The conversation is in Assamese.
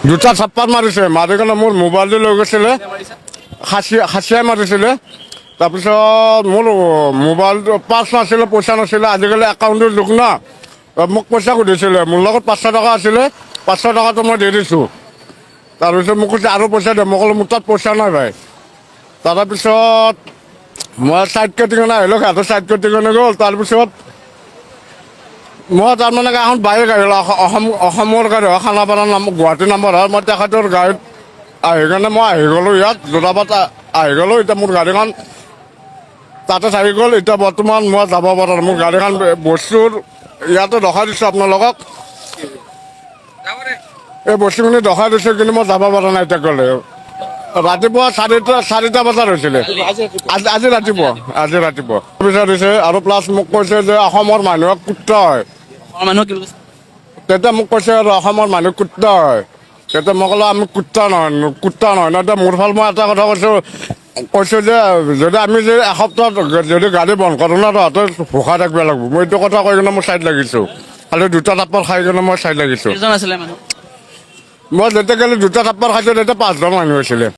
দুটা থাপ্পাত মাৰিছে মাৰি কিনে মোৰ মোবাইলটো লৈ গৈছিলে খাচিয়াই মাৰিছিলে তাৰপিছত মোৰ মোবাইলটো পাছ নাছিলে পইচা নাছিলে আজিকালি একাউণ্টৰ যুগ না মোক পইচা সুধিছিলে মোৰ লগত 500 টকা আছিলে 500 টকাটো মই দি দিছোঁ তাৰপিছত মোক কৈছে আৰু পইচা দে মই ক'লো মোৰ তাত পইচা নাই ভাই তাৰপিছত মই ছাইড কাটি কিনে আহিলোঁ সিহঁতে ছাইড কাটি কিনে গ'ল তাৰপিছত মই তাৰমানে এখন বাইক আহিলোঁ অসমৰ গাড়ী হয় খানাপাৰা নাম গুৱাহাটী নাম্বাৰ হয় মই তেখেতৰ গাড়ীত আহি কিনে মই আহি গ'লোঁ ইয়াত যোৰাবাট আহি গ'লোঁ এতিয়া মোৰ গাড়ীখন তাতে থাকি গ'ল এতিয়া বৰ্তমান মই যাব পৰা নাই মোৰ গাড়ীখন বস্তুৰ ইয়াতে দেখাই দিছোঁ আপোনালোকক এই বস্তুখিনি দেখাই দিছোঁ কিন্তু মই যাব পৰা নাই এতিয়া গ'লে ৰাতিপুৱা চাৰিটা বজাত হৈছিলে আজি ৰাতিপুৱা বিচাৰিছে আৰু প্লাছ মোক কৈছে যে অসমৰ মানুহক কুত্তা হয় তেতিয়া মোক কৈছে আৰু অসমৰ মানুহ কুত্তা হয় তেতিয়া মই ক'লো আমি কুত্তা নহয় ন এতিয়া মোৰ ফাল মই এটা কথা কৈছোঁ যে যদি আমি যে এসপ্তাহ যদি গাড়ী বন্ধ কৰোঁ ন তহঁতে ভোকা থাকিব লাগিব মই এইটো কথা কৈ কিনে মই চাইড লাগিছোঁ খালি দুটা থাপ্পৰ খাই কিনে মই চাইড লাগিছোঁ মই যেতিয়া গ'লে দুটা থাপ্পৰ খাইছোঁ তেতিয়া 5জন মানুহ আছিলে